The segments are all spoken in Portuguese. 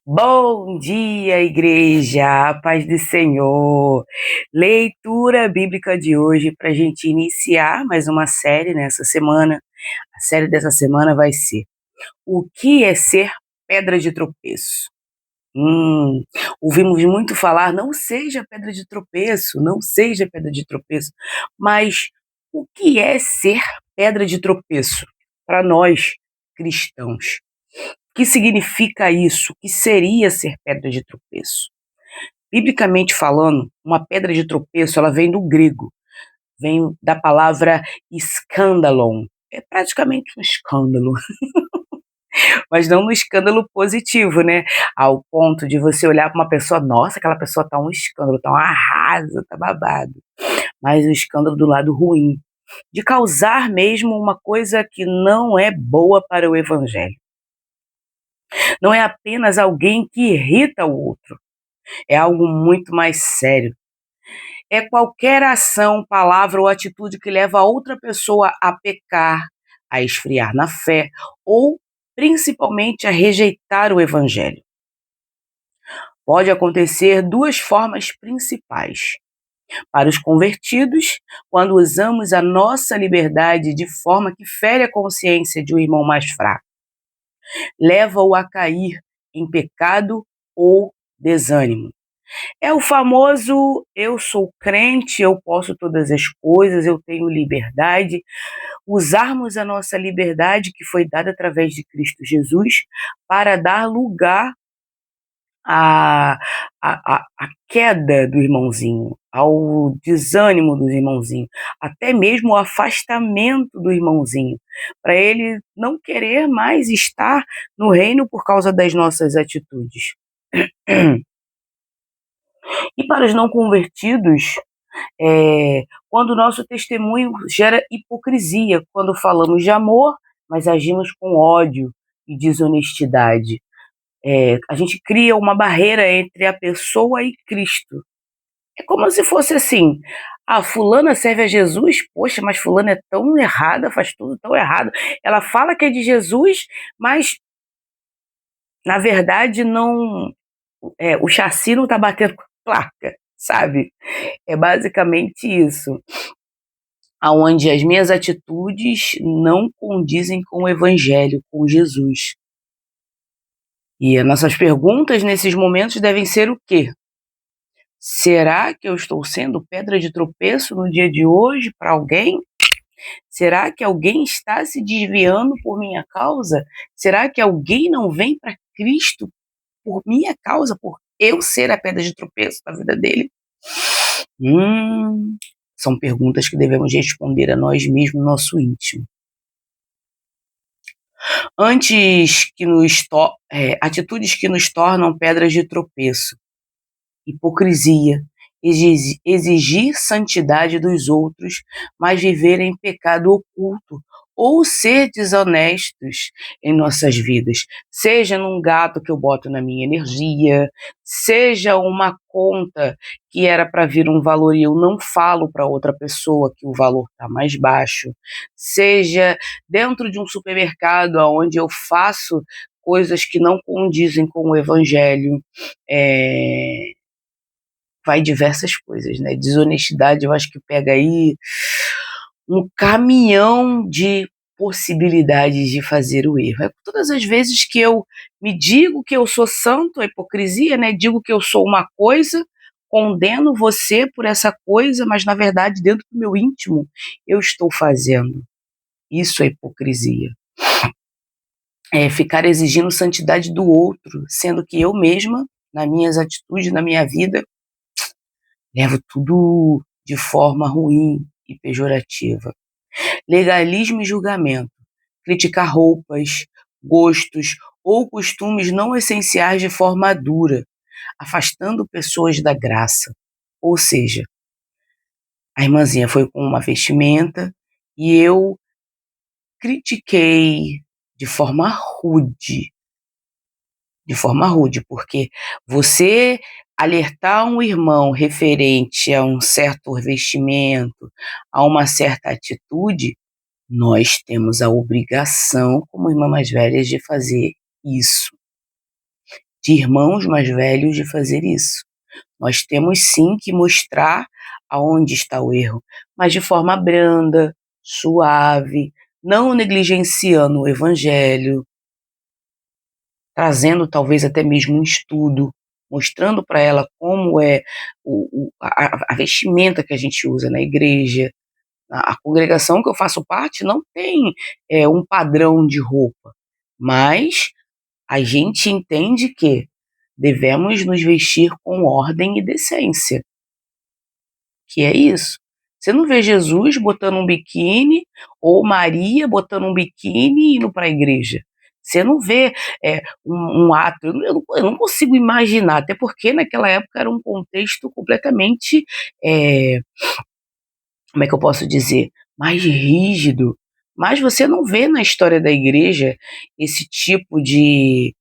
Bom dia, igreja, a paz do Senhor. Leitura bíblica de hoje para a gente iniciar mais uma série nessa semana. A série dessa semana vai ser O que é ser pedra de tropeço? Ouvimos muito falar, não seja pedra de tropeço, não seja pedra de tropeço. Mas o que é ser pedra de tropeço para nós cristãos? O que significa isso? O que seria ser pedra de tropeço? Biblicamente falando, uma pedra de tropeço, ela vem do grego, vem da palavra escândalon. É praticamente um escândalo, mas não um escândalo positivo, né? Ao ponto de você olhar para uma pessoa, nossa, aquela pessoa tá um escândalo, tá um arraso, tá babado. Mas o escândalo do lado ruim, de causar mesmo uma coisa que não é boa para o evangelho. Não é apenas alguém que irrita o outro, é algo muito mais sério. É qualquer ação, palavra ou atitude que leva a outra pessoa a pecar, a esfriar na fé ou principalmente a rejeitar o evangelho. Pode acontecer duas formas principais. Para os convertidos, quando usamos a nossa liberdade de forma que fere a consciência de um irmão mais fraco, leva-o a cair em pecado ou desânimo. É o famoso eu sou crente, eu posso todas as coisas, eu tenho liberdade. Usarmos a nossa liberdade que foi dada através de Cristo Jesus para dar lugar à, à queda do irmãozinho, ao desânimo do irmãozinho, até mesmo o afastamento do irmãozinho, para ele não querer mais estar no reino por causa das nossas atitudes. E para os não convertidos, quando o nosso testemunho gera hipocrisia, quando falamos de amor, mas agimos com ódio e desonestidade. A gente cria uma barreira entre a pessoa e Cristo. É como se fosse assim, fulana serve a Jesus, poxa, mas fulana é tão errada, faz tudo tão errado. Ela fala que é de Jesus, mas na verdade não, o chassi não está batendo com a placa, sabe? É basicamente isso. Aonde as minhas atitudes não condizem com o evangelho, com Jesus. E as nossas perguntas nesses momentos devem ser o quê? Será que eu estou sendo pedra de tropeço no dia de hoje para alguém? Será que alguém está se desviando por minha causa? Será que alguém não vem para Cristo por minha causa, por eu ser a pedra de tropeço na vida dele? São perguntas que devemos responder a nós mesmos no nosso íntimo. Atitudes que nos tornam pedras de tropeço. Hipocrisia, exigir santidade dos outros, mas viver em pecado oculto, ou ser desonestos em nossas vidas, seja num gato que eu boto na minha energia, seja uma conta que era para vir um valor e eu não falo para outra pessoa que o valor está mais baixo, seja dentro de um supermercado onde eu faço coisas que não condizem com o evangelho, vai diversas coisas, né? Desonestidade, eu acho que pega aí um caminhão de possibilidades de fazer o erro. Todas as vezes que eu me digo que eu sou santo, a hipocrisia, né? Digo que eu sou uma coisa, condeno você por essa coisa, mas na verdade dentro do meu íntimo eu estou fazendo. Isso é hipocrisia. Ficar exigindo santidade do outro, sendo que eu mesma, nas minhas atitudes, na minha vida, levo tudo de forma ruim e pejorativa. Legalismo e julgamento. Criticar roupas, gostos ou costumes não essenciais de forma dura, afastando pessoas da graça. Ou seja, a irmãzinha foi com uma vestimenta e eu critiquei de forma rude, porque você alertar um irmão referente a um certo vestimento, a uma certa atitude, nós temos a obrigação, como irmã mais velha, de fazer isso. de irmãos mais velhos de fazer isso. Nós temos sim que mostrar aonde está o erro, mas de forma branda, suave, não negligenciando o evangelho, trazendo talvez até mesmo um estudo, mostrando para ela como é a vestimenta que a gente usa na igreja. A congregação que eu faço parte não tem um padrão de roupa, mas a gente entende que devemos nos vestir com ordem e decência, que é isso. Você não vê Jesus botando um biquíni ou Maria botando um biquíni e indo para a igreja. Você não vê um ato, eu não consigo imaginar, até porque naquela época era um contexto completamente, como é que eu posso dizer, mais rígido. Mas você não vê na história da igreja esse tipo de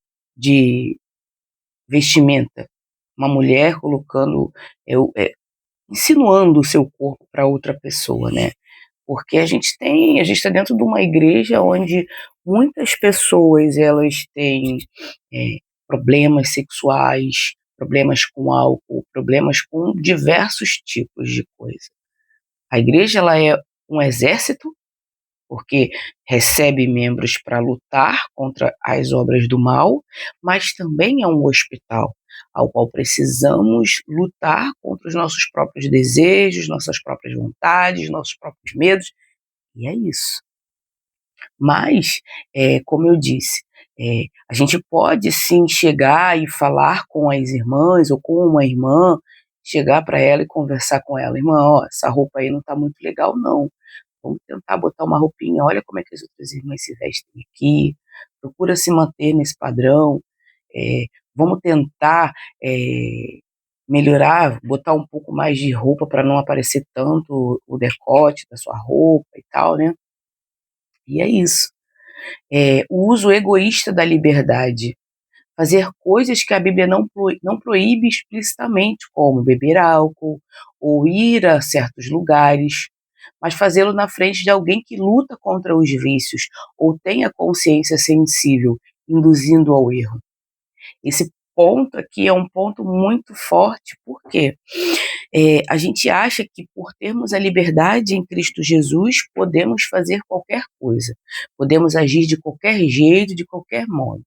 vestimenta. Uma mulher colocando, insinuando o seu corpo para outra pessoa, né? Porque a gente está dentro de uma igreja onde muitas pessoas elas têm problemas sexuais, problemas com álcool, problemas com diversos tipos de coisa. A igreja ela é um exército, porque recebe membros para lutar contra as obras do mal, mas também é um hospital, ao qual precisamos lutar contra os nossos próprios desejos, nossas próprias vontades, nossos próprios medos, e é isso. Mas, como eu disse, a gente pode sim chegar e falar com as irmãs ou com uma irmã, chegar para ela e conversar com ela, irmã, ó, essa roupa aí não está muito legal não, vamos tentar botar uma roupinha, olha como é que as outras irmãs se vestem aqui, procura se manter nesse padrão, vamos tentar melhorar, botar um pouco mais de roupa para não aparecer tanto o decote da sua roupa e tal, né? E é isso. O uso egoísta da liberdade, fazer coisas que a Bíblia não proíbe explicitamente, como beber álcool ou ir a certos lugares, mas fazê-lo na frente de alguém que luta contra os vícios ou tem a consciência sensível, induzindo ao erro. Esse ponto aqui é um ponto muito forte, porque a gente acha que por termos a liberdade em Cristo Jesus, podemos fazer qualquer coisa, podemos agir de qualquer jeito, de qualquer modo,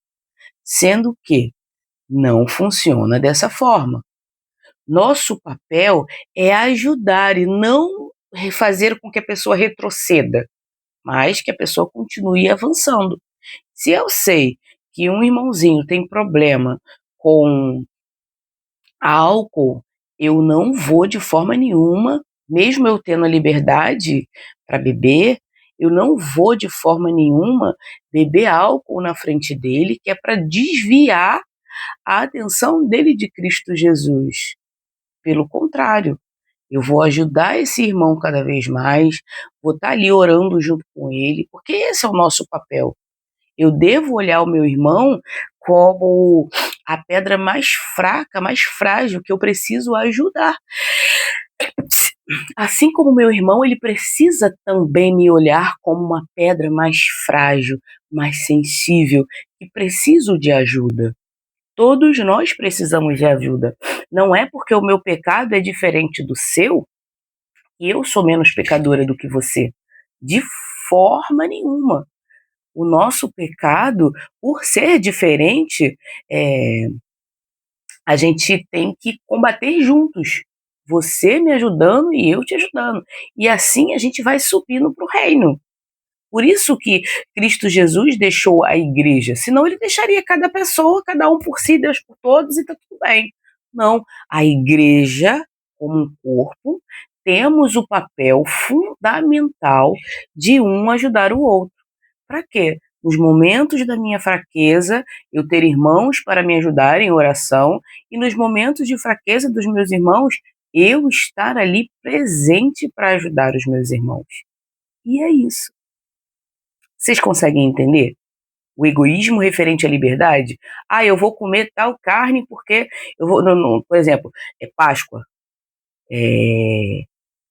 sendo que não funciona dessa forma. Nosso papel é ajudar e não fazer com que a pessoa retroceda, mas que a pessoa continue avançando. Se eu sei que um irmãozinho tem problema com álcool, eu não vou de forma nenhuma, mesmo eu tendo a liberdade para beber, eu não vou de forma nenhuma beber álcool na frente dele, que é para desviar a atenção dele de Cristo Jesus. Pelo contrário, eu vou ajudar esse irmão cada vez mais, vou estar ali orando junto com ele, porque esse é o nosso papel. Eu devo olhar o meu irmão como a pedra mais fraca, mais frágil, que eu preciso ajudar. Assim como meu irmão, ele precisa também me olhar como uma pedra mais frágil, mais sensível, e preciso de ajuda. Todos nós precisamos de ajuda. Não é porque o meu pecado é diferente do seu que eu sou menos pecadora do que você. De forma nenhuma. O nosso pecado, por ser diferente, a gente tem que combater juntos. Você me ajudando e eu te ajudando. E assim a gente vai subindo para o reino. Por isso que Cristo Jesus deixou a igreja, senão ele deixaria cada pessoa, cada um por si, Deus por todos e está tudo bem. Não, a igreja, como um corpo, temos o papel fundamental de um ajudar o outro. Para quê? Nos momentos da minha fraqueza, eu ter irmãos para me ajudar em oração, e nos momentos de fraqueza dos meus irmãos, eu estar ali presente para ajudar os meus irmãos. E é isso. Vocês conseguem entender? O egoísmo referente à liberdade? Ah, eu vou comer tal carne porque eu vou. Por exemplo, é Páscoa.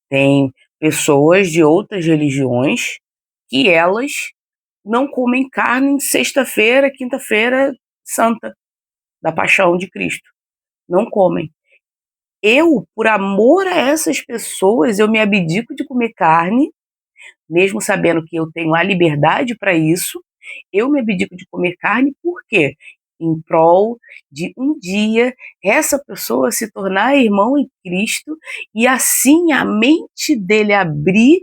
Tem pessoas de outras religiões que elas não comem carne em sexta-feira, quinta-feira santa. da paixão de Cristo. Não comem. Eu, por amor a essas pessoas, eu me abdico de comer carne, mesmo sabendo que eu tenho a liberdade para isso, eu me abdico de comer carne, por quê? Em prol de um dia essa pessoa se tornar irmão em Cristo e assim a mente dele abrir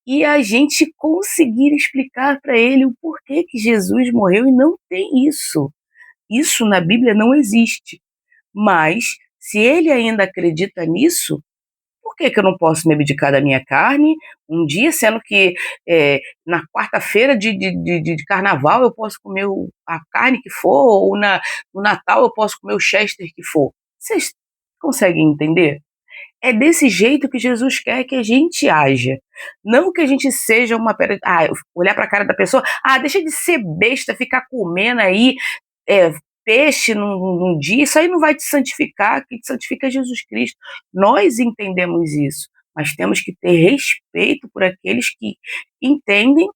e a gente conseguir explicar para ele o porquê que Jesus morreu e não tem isso. Isso na Bíblia não existe. Mas, se ele ainda acredita nisso, por que que eu não posso me abdicar da minha carne um dia, sendo que na quarta-feira de carnaval eu posso comer a carne que for, ou no Natal eu posso comer o Chester que for? Vocês conseguem entender? É desse jeito que Jesus quer que a gente haja. Não que a gente seja uma pedra. Olhar para a cara da pessoa, deixa de ser besta, ficar comendo aí é, peixe num dia, isso aí não vai te santificar, que te santifica é Jesus Cristo. Nós entendemos isso, mas temos que ter respeito por aqueles que entendem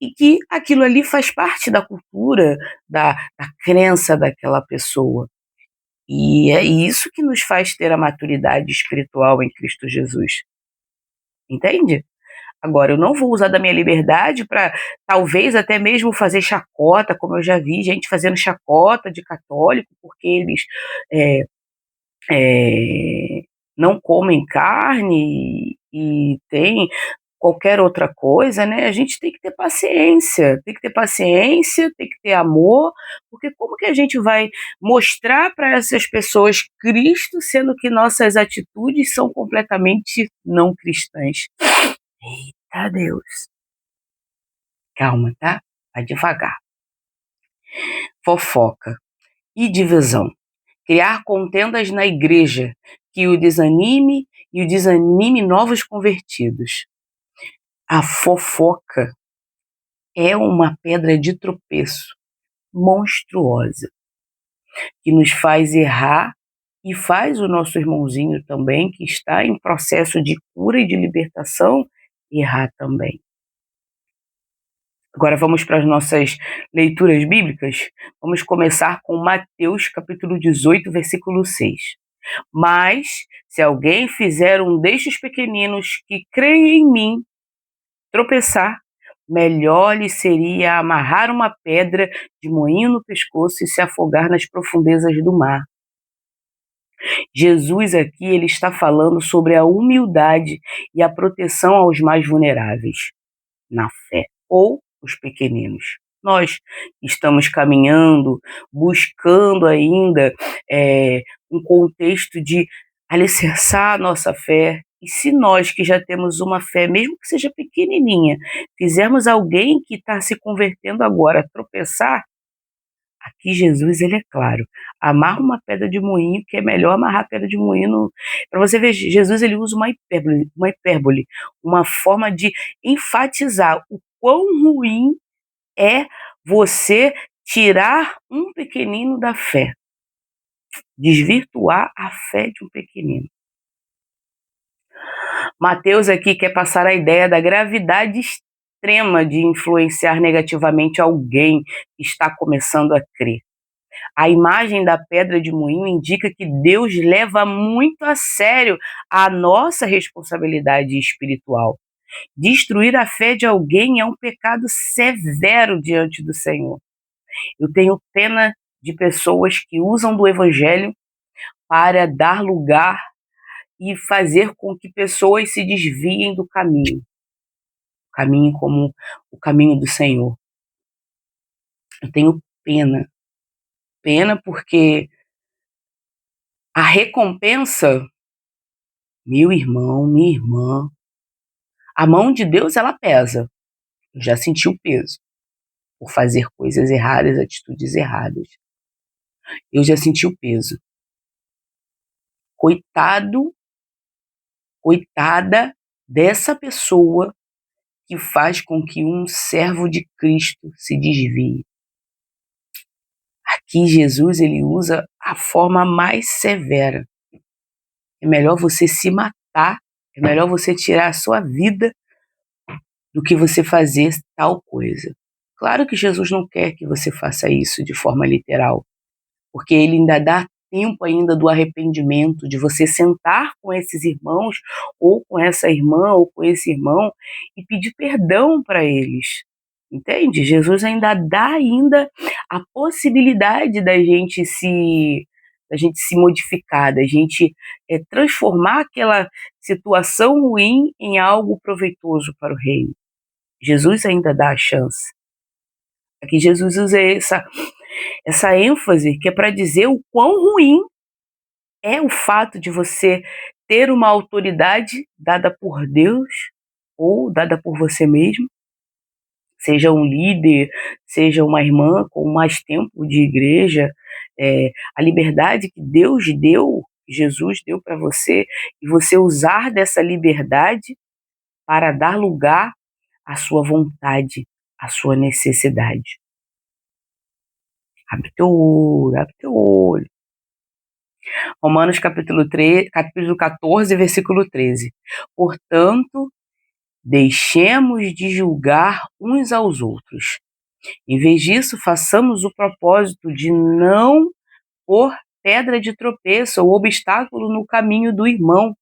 e que aquilo ali faz parte da cultura, da crença daquela pessoa. E é isso que nos faz ter a maturidade espiritual em Cristo Jesus. Entende? Agora, eu não vou usar da minha liberdade para, talvez, até mesmo fazer chacota, como eu já vi gente fazendo chacota de católico, porque eles é, é, não comem carne e tem qualquer outra coisa, né? A gente tem que ter paciência, tem que ter amor, porque como que a gente vai mostrar para essas pessoas Cristo, sendo que nossas atitudes são completamente não cristãs? Eita Deus! Calma, tá? Vai devagar. Fofoca e divisão. Criar contendas na igreja que o desanime e o desanime novos convertidos. A fofoca é uma pedra de tropeço monstruosa que nos faz errar e faz o nosso irmãozinho também, que está em processo de cura e de libertação, errar também. Agora vamos para as nossas leituras bíblicas. Vamos começar com Mateus capítulo 18, versículo 6. Mas, se alguém fizer um destes pequeninos que creem em mim tropeçar, melhor lhe seria amarrar uma pedra de moinho no pescoço e se afogar nas profundezas do mar. Jesus aqui ele está falando sobre a humildade e a proteção aos mais vulneráveis na fé, ou os pequeninos. Nós estamos caminhando, buscando ainda um contexto de alicerçar a nossa fé. E se nós que já temos uma fé, mesmo que seja pequenininha, fizermos alguém que está se convertendo agora tropeçar, aqui Jesus ele é claro, amarra uma pedra de moinho, que é melhor amarrar a pedra de moinho. Para você ver, Jesus ele usa uma hipérbole, uma forma de enfatizar o quão ruim é você tirar um pequenino da fé, desvirtuar a fé de um pequenino. Mateus aqui quer passar a ideia da gravidade extrema de influenciar negativamente alguém que está começando a crer. A imagem da pedra de moinho indica que Deus leva muito a sério a nossa responsabilidade espiritual. Destruir a fé de alguém é um pecado severo diante do Senhor. Eu tenho pena de pessoas que usam do evangelho para dar lugar e fazer com que pessoas se desviem do caminho como o caminho do Senhor. Eu tenho pena porque a recompensa, meu irmão, minha irmã, a mão de Deus ela pesa. Eu já senti o peso por fazer coisas erradas, atitudes erradas. Eu já senti o peso. Coitada dessa pessoa que faz com que um servo de Cristo se desvie. Aqui Jesus ele usa a forma mais severa. É melhor você se matar, é melhor você tirar a sua vida do que você fazer tal coisa. Claro que Jesus não quer que você faça isso de forma literal, porque ele ainda dá tempo ainda do arrependimento, de você sentar com esses irmãos, ou com essa irmã, ou com esse irmão, e pedir perdão para eles. Entende? Jesus ainda dá ainda a possibilidade da gente se modificar, da gente transformar aquela situação ruim em algo proveitoso para o reino. Jesus ainda dá a chance. Aqui Jesus usa essa ênfase que é para dizer o quão ruim é o fato de você ter uma autoridade dada por Deus ou dada por você mesmo, seja um líder, seja uma irmã com mais tempo de igreja, a liberdade que Deus deu, Jesus deu para você, e você usar dessa liberdade para dar lugar à sua vontade, à sua necessidade. Abre teu olho, abre teu olho. Romanos capítulo 14, versículo 13. Portanto, deixemos de julgar uns aos outros. Em vez disso, façamos o propósito de não pôr pedra de tropeço ou obstáculo no caminho do irmão.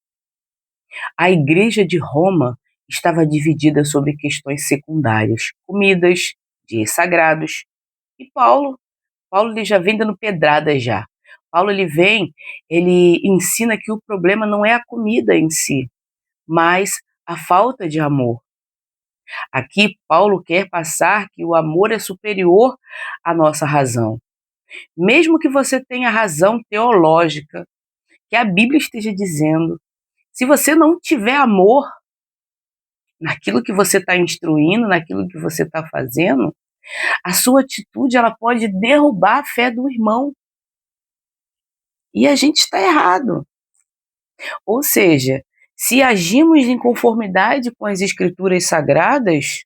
A igreja de Roma estava dividida sobre questões secundárias, comidas, dias sagrados. E Paulo ele já vem dando pedrada já. Paulo ele ensina que o problema não é a comida em si, mas a falta de amor. Aqui Paulo quer passar que o amor é superior à nossa razão. Mesmo que você tenha razão teológica, que a Bíblia esteja dizendo, se você não tiver amor naquilo que você está instruindo, naquilo que você está fazendo, a sua atitude ela pode derrubar a fé do irmão. E a gente está errado. Ou seja, se agimos em conformidade com as escrituras sagradas,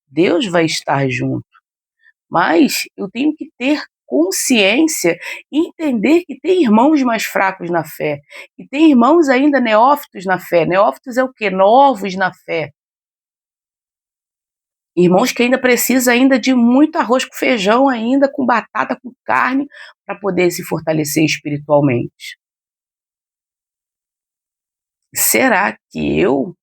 Deus vai estar junto. Mas eu tenho que ter consciência e entender que tem irmãos mais fracos na fé, e tem irmãos ainda neófitos na fé. Neófitos é o quê? Novos na fé. Irmãos que ainda precisam ainda de muito arroz com feijão, ainda com batata, com carne, para poder se fortalecer espiritualmente. Será que eu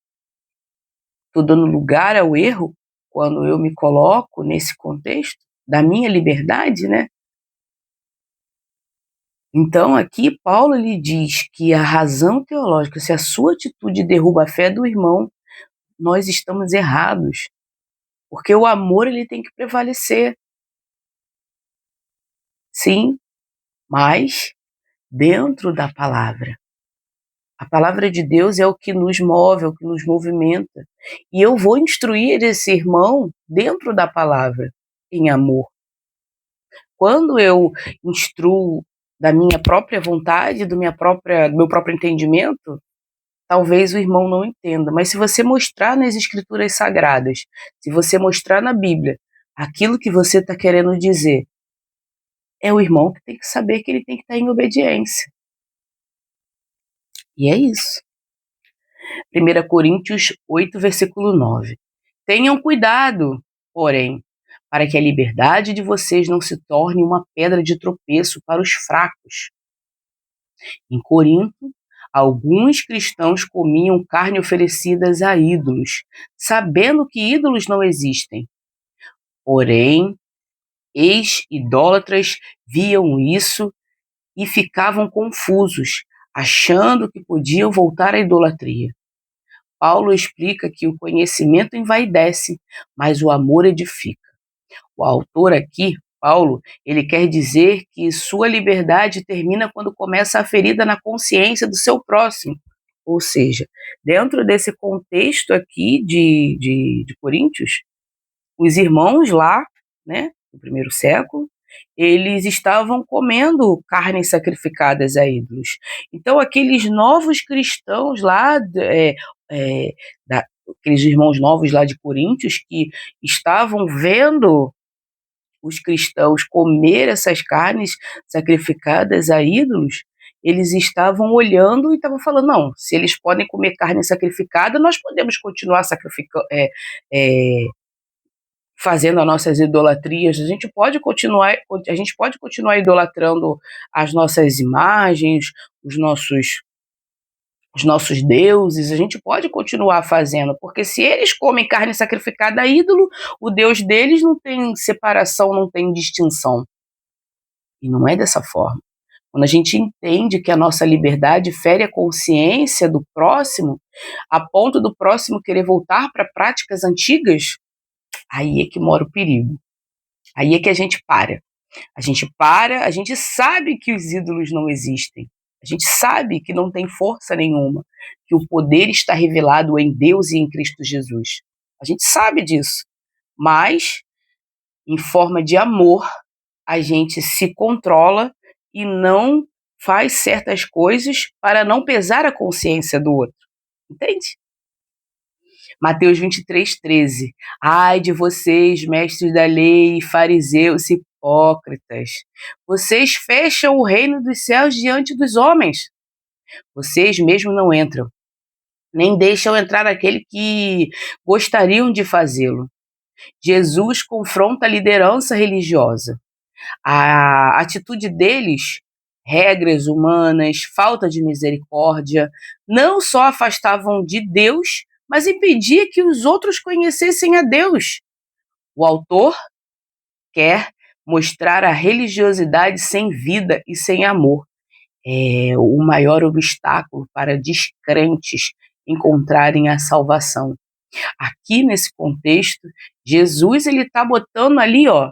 estou dando lugar ao erro quando eu me coloco nesse contexto da minha liberdade, né? Então aqui Paulo ele diz que a razão teológica, se a sua atitude derruba a fé do irmão, nós estamos errados, porque o amor ele tem que prevalecer. Sim, mas dentro da palavra. A palavra de Deus é o que nos move, é o que nos movimenta. E eu vou instruir esse irmão dentro da palavra, em amor. Quando eu instruo da minha própria vontade, do meu próprio entendimento, talvez o irmão não entenda. Mas se você mostrar nas escrituras sagradas, se você mostrar na Bíblia aquilo que você está querendo dizer, é o irmão que tem que saber que ele tem que estar em obediência. E é isso. 1 Coríntios 8, versículo 9. Tenham cuidado, porém, para que a liberdade de vocês não se torne uma pedra de tropeço para os fracos. Em Corinto, alguns cristãos comiam carne oferecidas a ídolos, sabendo que ídolos não existem. Porém, ex-idólatras viam isso e ficavam confusos, achando que podiam voltar à idolatria. Paulo explica que o conhecimento envaidece, mas o amor edifica. O autor aqui, Paulo, ele quer dizer que sua liberdade termina quando começa a ferida na consciência do seu próximo. Ou seja, dentro desse contexto aqui de Coríntios, os irmãos lá, né, no primeiro século, eles estavam comendo carnes sacrificadas a ídolos. Então, aqueles novos cristãos lá, aqueles irmãos novos lá de Coríntios, que estavam vendo os cristãos comer essas carnes sacrificadas a ídolos, eles estavam olhando e estavam falando, não, se eles podem comer carne sacrificada, nós podemos continuar fazendo as nossas idolatrias, a gente pode continuar idolatrando as nossas imagens, os nossos deuses, a gente pode continuar fazendo, porque se eles comem carne sacrificada a ídolo, o Deus deles não tem separação, não tem distinção. E não é dessa forma. Quando a gente entende que a nossa liberdade fere a consciência do próximo, a ponto do próximo querer voltar para práticas antigas, aí é que mora o perigo. Aí é que a gente para. A gente sabe que os ídolos não existem. A gente sabe que não tem força nenhuma, que o poder está revelado em Deus e em Cristo Jesus. A gente sabe disso. Mas, em forma de amor, a gente se controla e não faz certas coisas para não pesar a consciência do outro. Entende? Mateus 23:13. Ai de vocês, mestres da lei, fariseus hipócritas. Vocês fecham o reino dos céus diante dos homens. Vocês mesmo não entram, nem deixam entrar aquele que gostariam de fazê-lo. Jesus confronta a liderança religiosa. A atitude deles, regras humanas, falta de misericórdia, não só afastavam de Deus, mas impedia que os outros conhecessem a Deus. O autor quer mostrar a religiosidade sem vida e sem amor. É o maior obstáculo para descrentes encontrarem a salvação. Aqui nesse contexto, Jesus ele está botando ali, ó,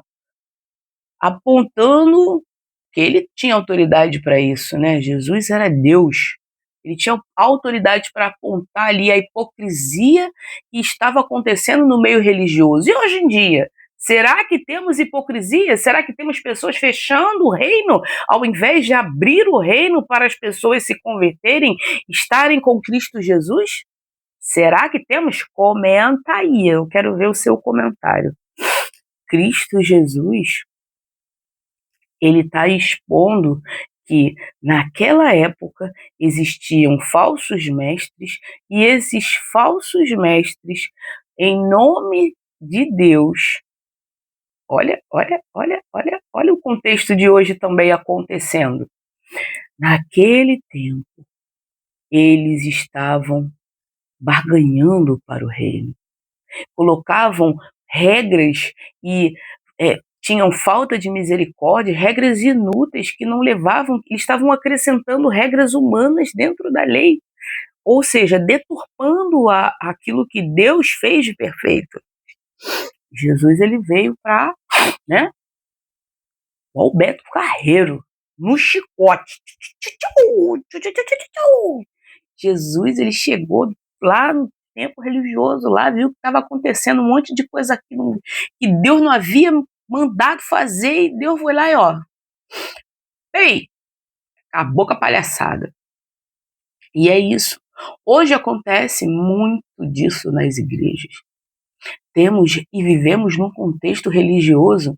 apontando que ele tinha autoridade para isso, né? Jesus era Deus. Ele tinha autoridade para apontar ali a hipocrisia que estava acontecendo no meio religioso. E hoje em dia, será que temos hipocrisia? Será que temos pessoas fechando o reino ao invés de abrir o reino para as pessoas se converterem, estarem com Cristo Jesus? Será que temos? Comenta aí, eu quero ver o seu comentário. Cristo Jesus, ele está expondo que naquela época existiam falsos mestres e esses falsos mestres, em nome de Deus, olha o contexto de hoje também acontecendo. Naquele tempo, eles estavam barganhando para o reino, colocavam regras e tinham falta de misericórdia, regras inúteis que não levavam, estavam acrescentando regras humanas dentro da lei, ou seja, deturpando aquilo que Deus fez de perfeito. Jesus ele veio para, né, o Beto Carreiro, no chicote. Jesus ele chegou lá no tempo religioso, lá viu que estava acontecendo um monte de coisa que Deus não havia mandado fazer, e Deus foi lá e ó, ei, acabou com a palhaçada. E é isso. Hoje acontece muito disso nas igrejas. Temos e vivemos num contexto religioso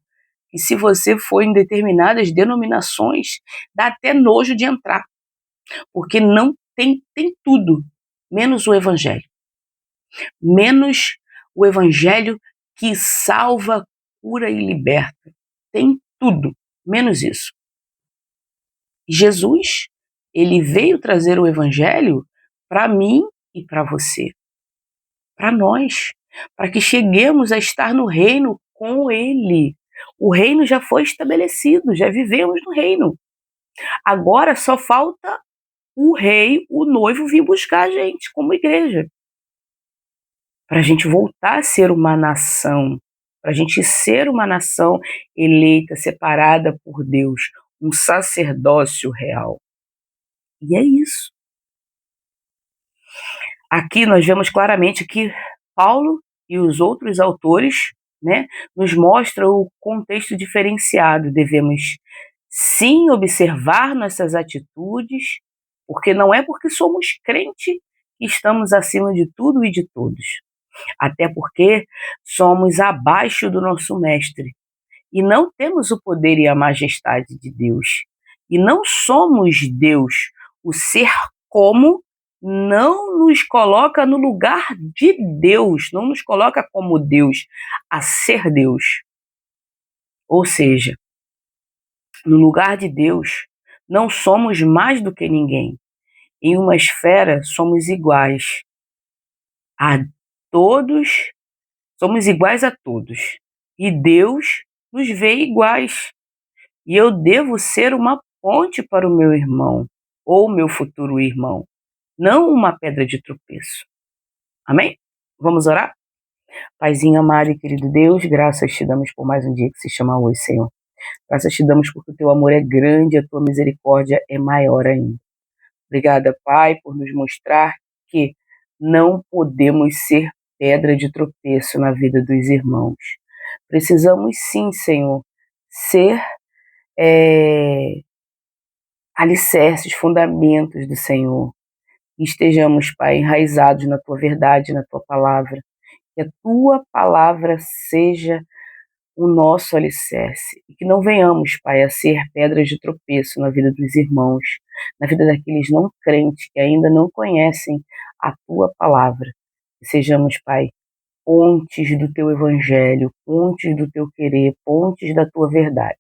que, se você for em determinadas denominações, dá até nojo de entrar, porque não tem tudo, menos o evangelho. Menos o evangelho que salva, cura e liberta. Tem tudo, menos isso. Jesus, ele veio trazer o evangelho para mim e para você, para nós, para que cheguemos a estar no reino com ele. O reino já foi estabelecido, já vivemos no reino. Agora só falta o rei, o noivo, vir buscar a gente como igreja, para a gente voltar a ser uma nação, para a gente ser uma nação eleita, separada por Deus, um sacerdócio real. E é isso. Aqui nós vemos claramente que Paulo e os outros autores, né, nos mostram o contexto diferenciado. Devemos sim observar nossas atitudes, porque não é porque somos crentes que estamos acima de tudo e de todos. Até porque somos abaixo do nosso mestre e não temos o poder e a majestade de Deus. E não somos Deus, o ser como não nos coloca no lugar de Deus, não nos coloca como Deus, a ser Deus. Ou seja, no lugar de Deus, não somos mais do que ninguém. Em uma esfera, somos iguais a todos, somos iguais a todos. E Deus nos vê iguais. E eu devo ser uma ponte para o meu irmão, ou meu futuro irmão, não uma pedra de tropeço. Amém? Vamos orar? Paizinho amado e querido Deus, graças te damos por mais um dia que se chama hoje, Senhor. Graças te damos porque o teu amor é grande, a tua misericórdia é maior ainda. Obrigada, Pai, por nos mostrar que não podemos ser pedra de tropeço na vida dos irmãos. Precisamos sim, Senhor, ser alicerces, fundamentos do Senhor. E estejamos, Pai, enraizados na tua verdade, na tua palavra. Que a tua palavra seja o nosso alicerce. E que não venhamos, Pai, a ser pedras de tropeço na vida dos irmãos, na vida daqueles não crentes que ainda não conhecem a tua palavra. Que sejamos, Pai, pontes do teu evangelho, pontes do teu querer, pontes da tua verdade.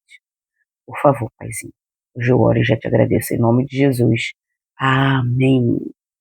Por favor, Paizinho. Hoje eu oro e já te agradeço em nome de Jesus. Amém.